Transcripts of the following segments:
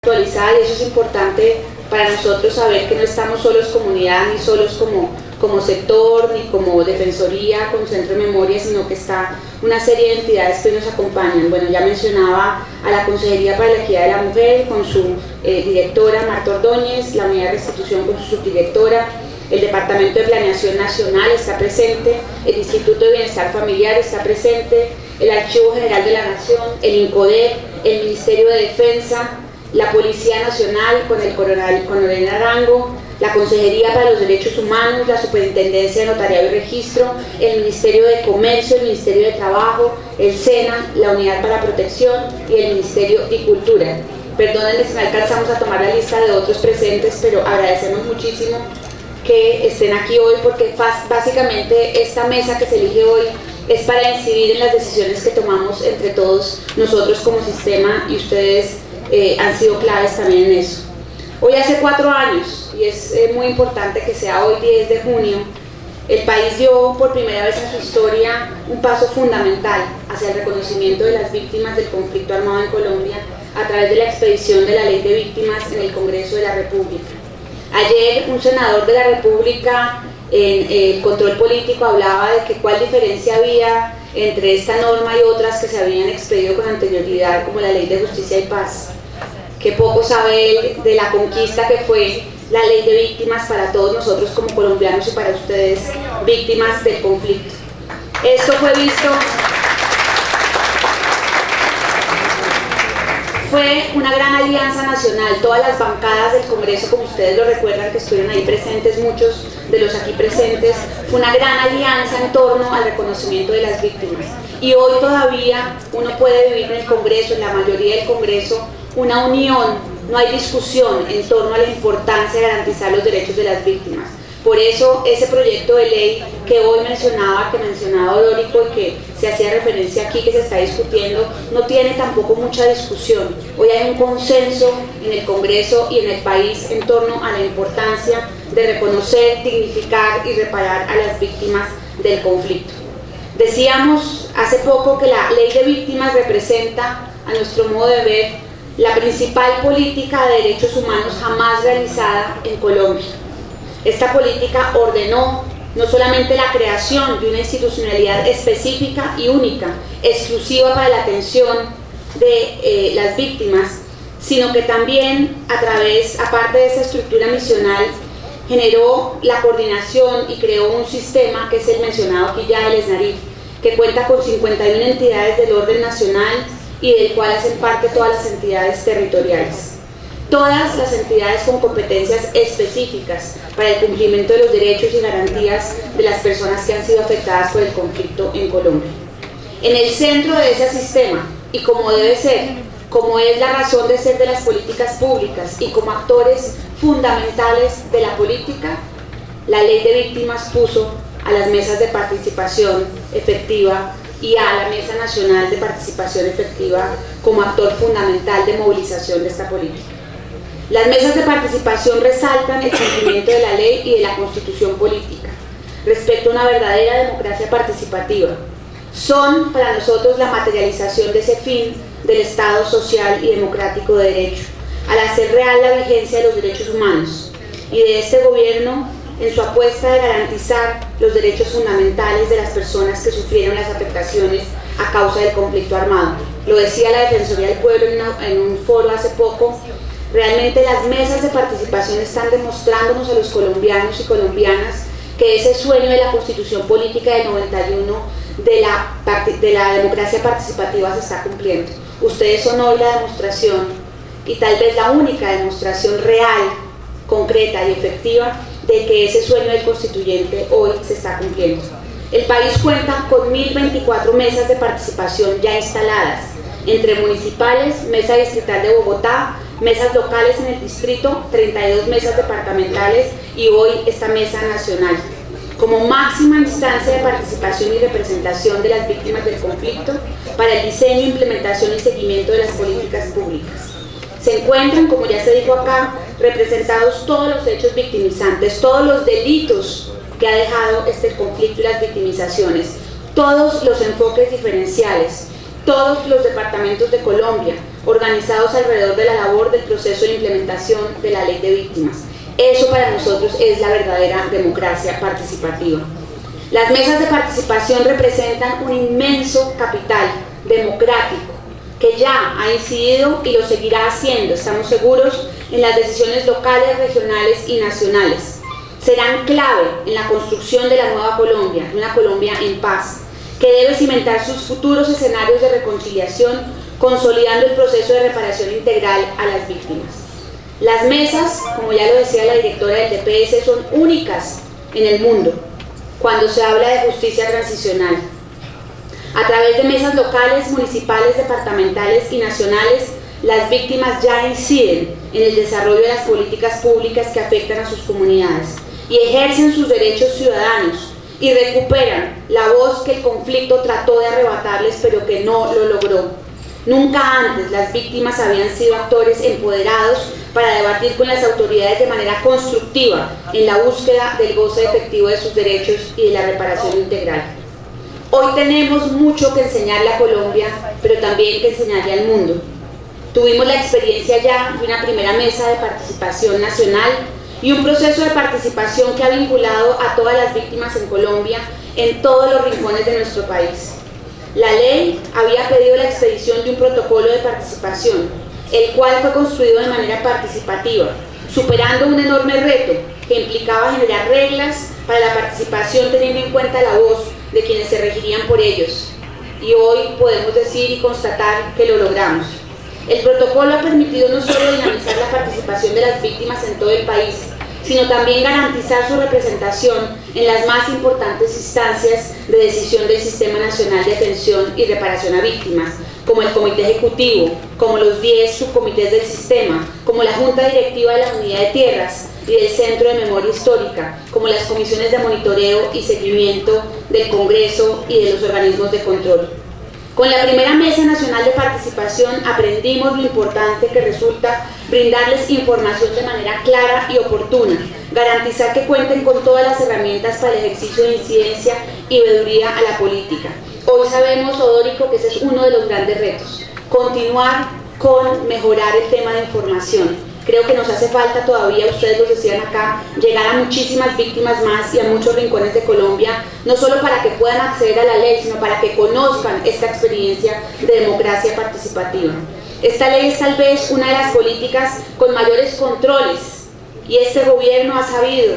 actualizada, y eso es importante para nosotros saber que no estamos solos comunidad, ni solos como sector, ni como defensoría con centro de memoria, sino que está una serie de entidades que nos acompañan. Bueno, ya mencionaba a la Consejería para la Equidad de la Mujer con su directora Marta Ordóñez, la Unidad de Restitución con su subdirectora, el Departamento de Planeación Nacional está presente, el Instituto de Bienestar Familiar está presente, el Archivo General de la Nación, el INCODER, el Ministerio de Defensa, la Policía Nacional con el coronel Arango, la Consejería para los Derechos Humanos, la Superintendencia de Notariado y Registro, el Ministerio de Comercio, el Ministerio de Trabajo, el SENA, la Unidad para la Protección y el Ministerio de Cultura. Perdónenme si no alcanzamos a tomar la lista de otros presentes, pero agradecemos muchísimo que estén aquí hoy, porque básicamente esta mesa que se elige hoy es para incidir en las decisiones que tomamos entre todos nosotros como sistema, y ustedes han sido claves también en eso. Hoy hace 4 años, y es muy importante que sea hoy 10 de junio, el país dio por primera vez en su historia un paso fundamental hacia el reconocimiento de las víctimas del conflicto armado en Colombia a través de la expedición de la Ley de Víctimas en el Congreso de la República. Ayer un senador de la República en el control político hablaba de que cuál diferencia había entre esta norma y otras que se habían expedido con anterioridad, como la Ley de Justicia y Paz. Que poco sabe él de la conquista que fue la Ley de Víctimas para todos nosotros como colombianos y para ustedes, víctimas del conflicto. Esto fue visto, fue una gran alianza nacional, todas las bancadas del Congreso, como ustedes lo recuerdan, que estuvieron ahí presentes, muchos de los aquí presentes, fue una gran alianza en torno al reconocimiento de las víctimas. Y hoy todavía uno puede vivir en el Congreso, en la mayoría del Congreso, una unión, no hay discusión en torno a la importancia de garantizar los derechos de las víctimas. Por eso ese proyecto de ley que hoy mencionaba Dórico y que se hacía referencia aquí, que se está discutiendo, no tiene tampoco mucha discusión. Hoy hay un consenso en el Congreso y en el país en torno a la importancia de reconocer, dignificar y reparar a las víctimas del conflicto. Decíamos hace poco que la Ley de Víctimas representa, a nuestro modo de ver, la principal política de derechos humanos jamás realizada en Colombia. Esta política ordenó no solamente la creación de una institucionalidad específica y única, exclusiva para la atención de las víctimas, sino que también aparte de esa estructura misional, generó la coordinación y creó un sistema que es el mencionado aquí ya, el SNARIF, que cuenta con 51 entidades del orden nacional y del cual hacen parte todas las entidades territoriales. Todas las entidades con competencias específicas para el cumplimiento de los derechos y garantías de las personas que han sido afectadas por el conflicto en Colombia. En el centro de ese sistema, y como debe ser, como es la razón de ser de las políticas públicas y como actores fundamentales de la política, la Ley de Víctimas puso a las mesas de participación efectiva y a la Mesa Nacional de Participación Efectiva como actor fundamental de movilización de esta política. Las mesas de participación resaltan el cumplimiento de la ley y de la constitución política respecto a una verdadera democracia participativa. Son para nosotros la materialización de ese fin del Estado social y democrático de derecho, al hacer real la vigencia de los derechos humanos y de este gobierno en su apuesta de garantizar los derechos fundamentales de las personas que sufrieron las afectaciones a causa del conflicto armado. Lo decía la Defensoría del Pueblo en un foro hace poco. Realmente las mesas de participación están demostrándonos a los colombianos y colombianas que ese sueño de la Constitución Política del 91 de la democracia participativa se está cumpliendo. Ustedes son hoy la demostración, y tal vez la única demostración real, concreta y efectiva de que ese sueño del constituyente hoy se está cumpliendo. El país cuenta con 1024 mesas de participación ya instaladas, entre municipales, Mesa Distrital de Bogotá, mesas locales en el distrito, 32 mesas departamentales y hoy esta mesa nacional, como máxima instancia de participación y representación de las víctimas del conflicto para el diseño, implementación y seguimiento de las políticas públicas. Se encuentran, como ya se dijo acá, representados todos los hechos victimizantes, todos los delitos que ha dejado este conflicto y las victimizaciones, todos los enfoques diferenciales, todos los departamentos de Colombia, organizados alrededor de la labor del proceso de implementación de la ley de víctimas. Eso para nosotros es la verdadera democracia participativa. Las mesas de participación representan un inmenso capital democrático que ya ha incidido y lo seguirá haciendo, estamos seguros, en las decisiones locales, regionales y nacionales. Serán clave en la construcción de la nueva Colombia, una Colombia en paz, que debe cimentar sus futuros escenarios de reconciliación, consolidando el proceso de reparación integral a las víctimas. Las mesas, como ya lo decía la directora del DPS, son únicas en el mundo cuando se habla de justicia transicional. A través de mesas locales, municipales, departamentales y nacionales, las víctimas ya inciden en el desarrollo de las políticas públicas que afectan a sus comunidades y ejercen sus derechos ciudadanos y recuperan la voz que el conflicto trató de arrebatarles pero que no lo logró. Nunca antes las víctimas habían sido actores empoderados para debatir con las autoridades de manera constructiva en la búsqueda del goce efectivo de sus derechos y de la reparación integral. Hoy tenemos mucho que enseñarle a Colombia, pero también que enseñarle al mundo. Tuvimos la experiencia ya de una primera mesa de participación nacional y un proceso de participación que ha vinculado a todas las víctimas en Colombia en todos los rincones de nuestro país. La ley había pedido la expedición de un protocolo de participación, el cual fue construido de manera participativa, superando un enorme reto que implicaba generar reglas para la participación teniendo en cuenta la voz de quienes se regirían por ellos. Y hoy podemos decir y constatar que lo logramos. El protocolo ha permitido no solo dinamizar la participación de las víctimas en todo el país, sino también garantizar su representación en las más importantes instancias de decisión del Sistema Nacional de Atención y Reparación a Víctimas, como el Comité Ejecutivo, como los 10 subcomités del sistema, como la Junta Directiva de la Unidad de Tierras y del Centro de Memoria Histórica, como las comisiones de monitoreo y seguimiento del Congreso y de los organismos de control. Con la primera Mesa Nacional de Participación aprendimos lo importante que resulta brindarles información de manera clara y oportuna, garantizar que cuenten con todas las herramientas para el ejercicio de incidencia y veeduría a la política. Hoy sabemos, Odórico, que ese es uno de los grandes retos, continuar con mejorar el tema de información. Creo que nos hace falta todavía, ustedes lo decían acá, llegar a muchísimas víctimas más y a muchos rincones de Colombia, no solo para que puedan acceder a la ley, sino para que conozcan esta experiencia de democracia participativa. Esta ley es tal vez una de las políticas con mayores controles y este gobierno ha sabido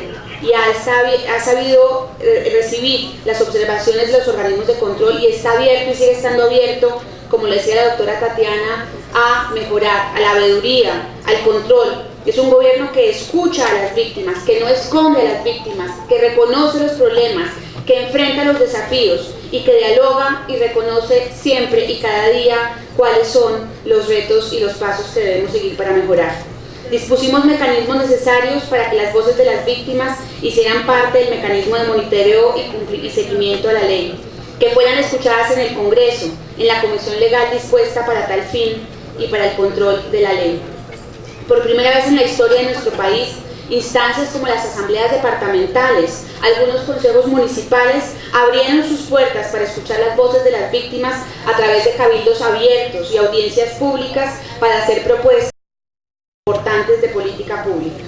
recibir las observaciones de los organismos de control y está abierto y sigue estando abierto, como le decía la doctora Tatiana, a mejorar, a la veeduría, al control. Es un gobierno que escucha a las víctimas, que no esconde a las víctimas, que reconoce los problemas, que enfrenta los desafíos y que dialoga y reconoce siempre y cada día cuáles son los retos y los pasos que debemos seguir para mejorar. Dispusimos mecanismos necesarios para que las voces de las víctimas hicieran parte del mecanismo de monitoreo y seguimiento a la ley, que fueran escuchadas en el Congreso, en la comisión legal dispuesta para tal fin y para el control de la ley. Por primera vez en la historia de nuestro país, instancias como las asambleas departamentales, algunos consejos municipales abrieron sus puertas para escuchar las voces de las víctimas a través de cabildos abiertos y audiencias públicas para hacer propuestas importantes de política pública.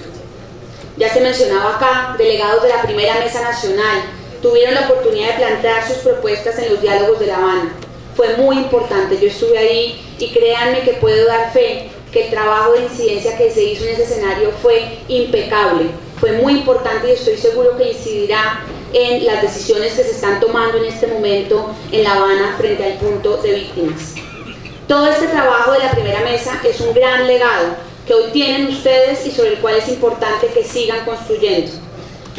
Ya se mencionaba acá, delegados de la primera Mesa Nacional tuvieron la oportunidad de plantear sus propuestas en los diálogos de La Habana. Fue muy importante, yo estuve ahí y créanme que puedo dar fe que el trabajo de incidencia que se hizo en ese escenario fue impecable, fue muy importante y estoy seguro que incidirá en las decisiones que se están tomando en este momento en La Habana frente al punto de víctimas. Todo este trabajo de la primera mesa es un gran legado que hoy tienen ustedes y sobre el cual es importante que sigan construyendo.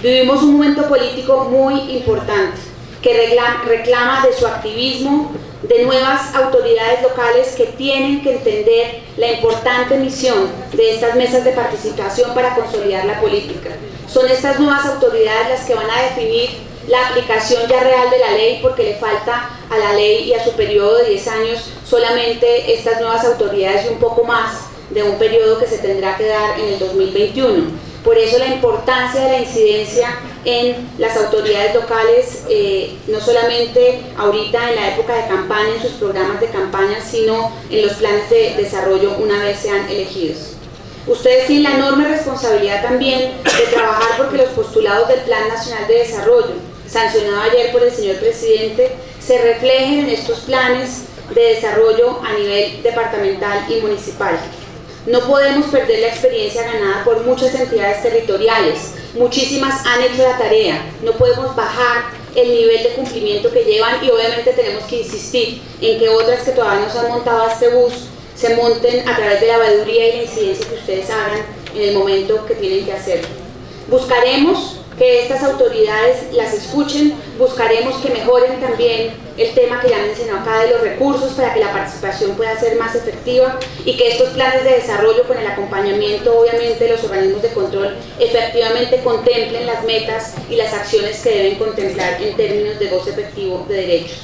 Vivimos un momento político muy importante que reclama de su activismo, de nuevas autoridades locales que tienen que entender la importante misión de estas mesas de participación para consolidar la política. Son estas nuevas autoridades las que van a definir la aplicación ya real de la ley, porque le falta a la ley y a su periodo de 10 años solamente estas nuevas autoridades y un poco más de un periodo que se tendrá que dar en el 2021. Por eso la importancia de la incidencia en las autoridades locales, no solamente ahorita en la época de campaña, en sus programas de campaña, sino en los planes de desarrollo una vez sean elegidos. Ustedes tienen la enorme responsabilidad también de trabajar porque los postulados del Plan Nacional de Desarrollo, sancionado ayer por el señor presidente, se reflejen en estos planes de desarrollo a nivel departamental y municipal. No podemos perder la experiencia ganada por muchas entidades territoriales, muchísimas han hecho la tarea, no podemos bajar el nivel de cumplimiento que llevan y obviamente tenemos que insistir en que otras que todavía no se han montado a este bus se monten a través de la veeduría y la incidencia que ustedes hagan en el momento que tienen que hacerlo. Buscaremos que estas autoridades las escuchen, buscaremos que mejoren también el tema que ya mencionó acá de los recursos para que la participación pueda ser más efectiva y que estos planes de desarrollo con el acompañamiento obviamente de los organismos de control efectivamente contemplen las metas y las acciones que deben contemplar en términos de goce efectivo de derechos.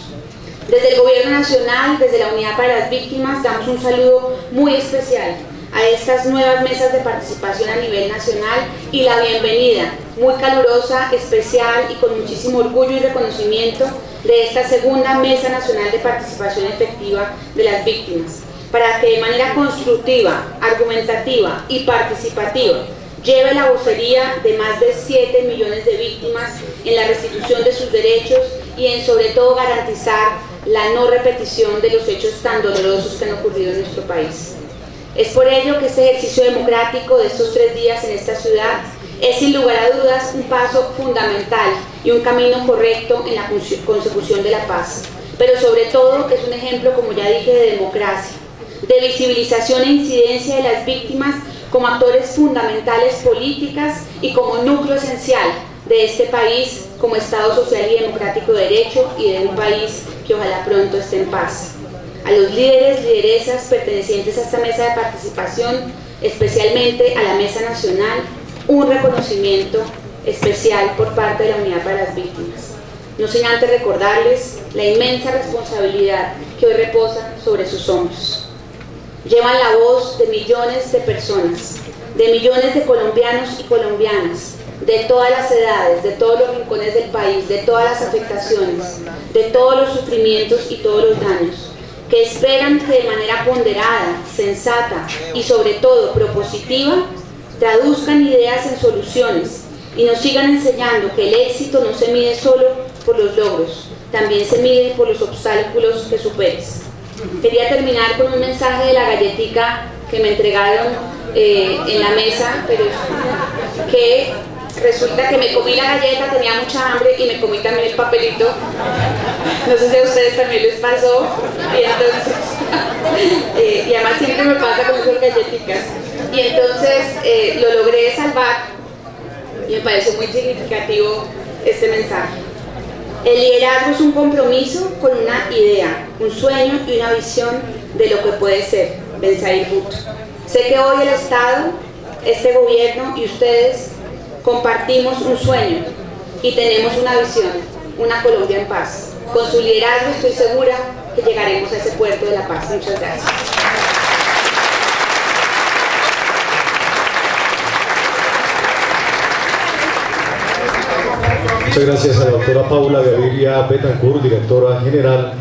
Desde el Gobierno Nacional, desde la Unidad para las Víctimas, damos un saludo muy especial a estas nuevas mesas de participación a nivel nacional y la bienvenida muy calurosa, especial y con muchísimo orgullo y reconocimiento de esta segunda Mesa Nacional de Participación Efectiva de las Víctimas, para que de manera constructiva, argumentativa y participativa lleve la vocería de más de 7 millones de víctimas en la restitución de sus derechos y en sobre todo garantizar la no repetición de los hechos tan dolorosos que han ocurrido en nuestro país. Es por ello que este ejercicio democrático de estos 3 días en esta ciudad es sin lugar a dudas un paso fundamental y un camino correcto en la consecución de la paz, pero sobre todo es un ejemplo, como ya dije, de democracia, de visibilización e incidencia de las víctimas como actores fundamentales políticas y como núcleo esencial de este país como Estado social y democrático de derecho y de un país que ojalá pronto esté en paz. A los líderes, lideresas pertenecientes a esta mesa de participación, especialmente a la Mesa Nacional, un reconocimiento especial por parte de la Unidad para las Víctimas. No sin antes recordarles la inmensa responsabilidad que hoy reposa sobre sus hombros. Llevan la voz de millones de personas, de millones de colombianos y colombianas, de todas las edades, de todos los rincones del país, de todas las afectaciones, de todos los sufrimientos y todos los daños, que esperan que de manera ponderada, sensata y sobre todo propositiva, traduzcan ideas en soluciones y nos sigan enseñando que el éxito no se mide solo por los logros, también se mide por los obstáculos que superes. Quería terminar con un mensaje de la galletica que me entregaron en la mesa, pero que resulta que me comí la galleta, tenía mucha hambre y me comí también el papelito. No sé si a ustedes también les pasó. Y entonces, y además siempre me pasa con esas galletitas. Y entonces lo logré salvar y me pareció muy significativo este mensaje. El liderazgo es un compromiso con una idea, un sueño y una visión de lo que puede ser. Benzair Bhutto. Sé que hoy el Estado, este gobierno y ustedes compartimos un sueño y tenemos una visión, una Colombia en paz. Con su liderazgo estoy segura que llegaremos a ese puerto de la paz. Muchas gracias. Muchas gracias a la doctora Paula Gaviria Betancourt, directora general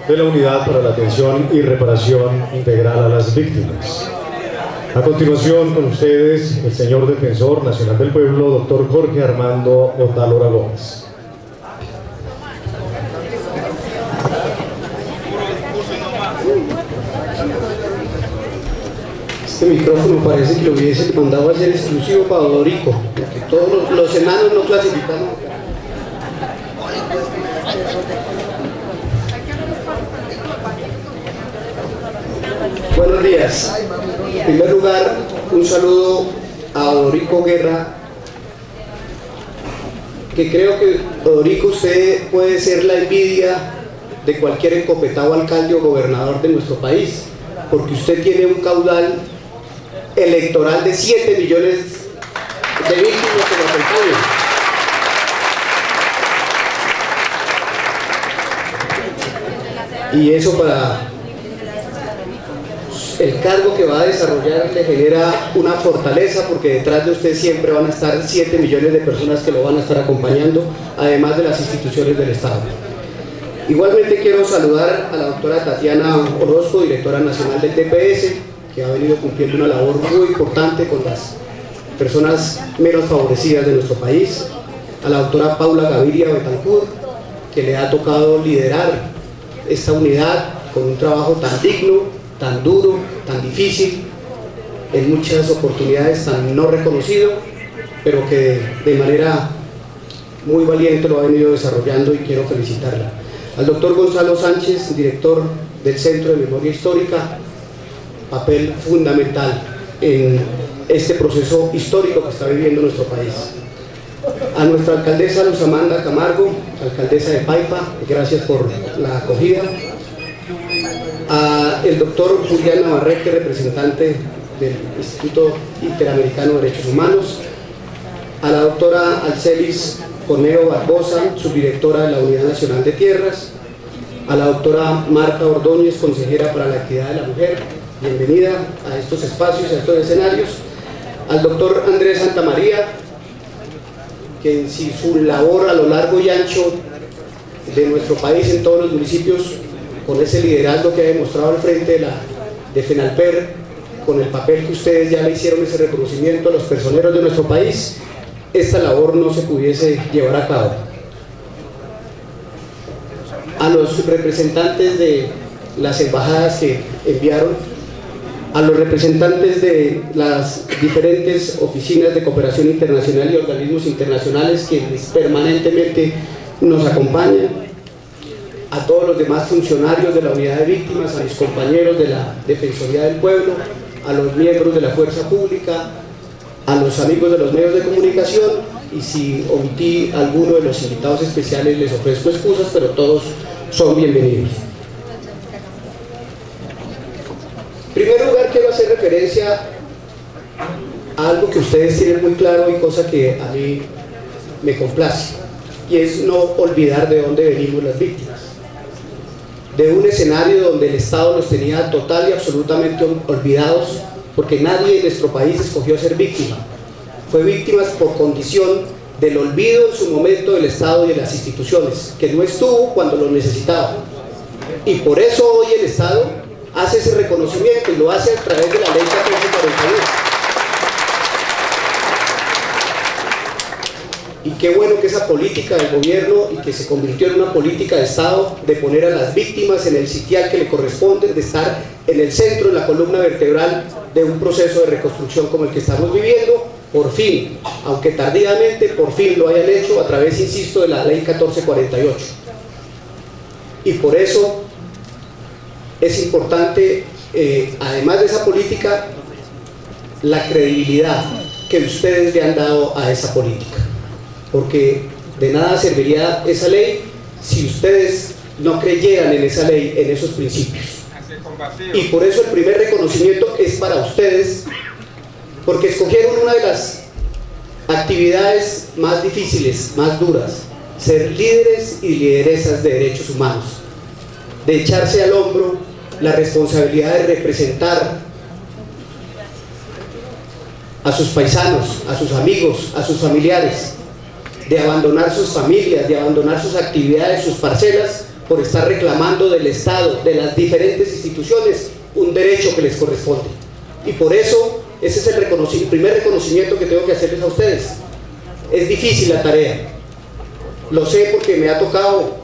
de la Unidad para la Atención y Reparación Integral a las Víctimas. A continuación, con ustedes, el señor Defensor Nacional del Pueblo, doctor Jorge Armando Otálora Gómez. Este micrófono parece que lo hubiese mandado a ser exclusivo para Odorico, porque todos los enanos no clasificamos. Buenos días. En primer lugar, un saludo a Odorico Guerra, que creo que Odorico, usted puede ser la envidia de cualquier encopetado alcalde o gobernador de nuestro país, porque usted tiene un caudal electoral de 7 millones de víctimas que lo acompañan. Y eso para el cargo que va a desarrollar le genera una fortaleza, porque detrás de usted siempre van a estar 7 millones de personas que lo van a estar acompañando, además de las instituciones del Estado. Igualmente quiero saludar a la doctora Tatiana Orozco, directora nacional del TPS, que ha venido cumpliendo una labor muy importante con las personas menos favorecidas de nuestro país, a la doctora Paula Gaviria Betancourt, que le ha tocado liderar esta unidad con un trabajo tan digno, tan duro, tan difícil, en muchas oportunidades tan no reconocido, pero que de manera muy valiente lo ha venido desarrollando y quiero felicitarla. Al doctor Gonzalo Sánchez, director del Centro de Memoria Histórica, papel fundamental en este proceso histórico que está viviendo nuestro país. A nuestra alcaldesa Luz Amanda Camargo, alcaldesa de Paipa, gracias por la acogida. A el doctor Julián Navarrete, representante del Instituto Interamericano de Derechos Humanos. A la doctora Alcelis Corneo Barbosa, subdirectora de la Unidad Nacional de Tierras. A la doctora Marta Ordóñez, consejera para la Equidad de la Mujer, bienvenida a estos espacios, a estos escenarios. Al doctor Andrés Santamaría, que en su labor a lo largo y ancho de nuestro país, en todos los municipios, con ese liderazgo que ha demostrado al frente de FENALPER, con el papel que ustedes ya le hicieron ese reconocimiento a los personeros de nuestro país, esta labor no se pudiese llevar a cabo. A los representantes de las embajadas que enviaron, a los representantes de las diferentes oficinas de cooperación internacional y organismos internacionales que permanentemente nos acompañan, a todos los demás funcionarios de la unidad de víctimas, a mis compañeros de la Defensoría del Pueblo, a los miembros de la Fuerza Pública, a los amigos de los medios de comunicación, y si omití alguno de los invitados especiales les ofrezco excusas, pero todos son bienvenidos. En primer lugar, quiero hacer referencia a algo que ustedes tienen muy claro y cosa que a mí me complace, y es no olvidar de dónde venimos las víctimas. De un escenario donde el Estado los tenía total y absolutamente olvidados, porque nadie en nuestro país escogió ser víctima. Fue víctimas por condición del olvido en su momento del Estado y de las instituciones, que no estuvo cuando lo necesitaba. Y por eso hoy el Estado hace ese reconocimiento y lo hace a través de la ley 1442. Y qué bueno que esa política del gobierno, y que se convirtió en una política de Estado, de poner a las víctimas en el sitial que le corresponde, de estar en el centro, en la columna vertebral de un proceso de reconstrucción como el que estamos viviendo, por fin, aunque tardíamente, por fin lo hayan hecho a través, insisto, de la ley 1448. Y por eso es importante, además de esa política, la credibilidad que ustedes le han dado a esa política. Porque de nada serviría esa ley si ustedes no creyeran en esa ley, en esos principios. Y por eso el primer reconocimiento es para ustedes, porque escogieron una de las actividades más difíciles, más duras, ser líderes y lideresas de derechos humanos, de echarse al hombro la responsabilidad de representar a sus paisanos, a sus amigos, a sus familiares, de abandonar sus familias, de abandonar sus actividades, sus parcelas, por estar reclamando del Estado, de las diferentes instituciones, un derecho que les corresponde. Y por eso, ese es el primer reconocimiento que tengo que hacerles a ustedes. Es difícil la tarea, lo sé porque me ha tocado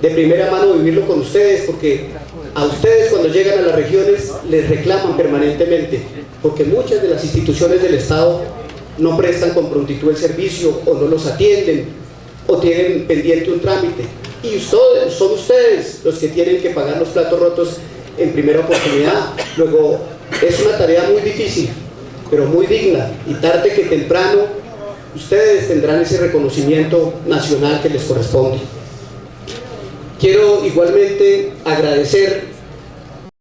de primera mano vivirlo con ustedes, porque a ustedes cuando llegan a las regiones les reclaman permanentemente, porque muchas de las instituciones del Estado no prestan con prontitud el servicio, o no los atienden, o tienen pendiente un trámite, y son ustedes los que tienen que pagar los platos rotos en primera oportunidad. Luego es una tarea muy difícil, pero muy digna, y tarde que temprano ustedes tendrán ese reconocimiento nacional que les corresponde. Quiero igualmente agradecer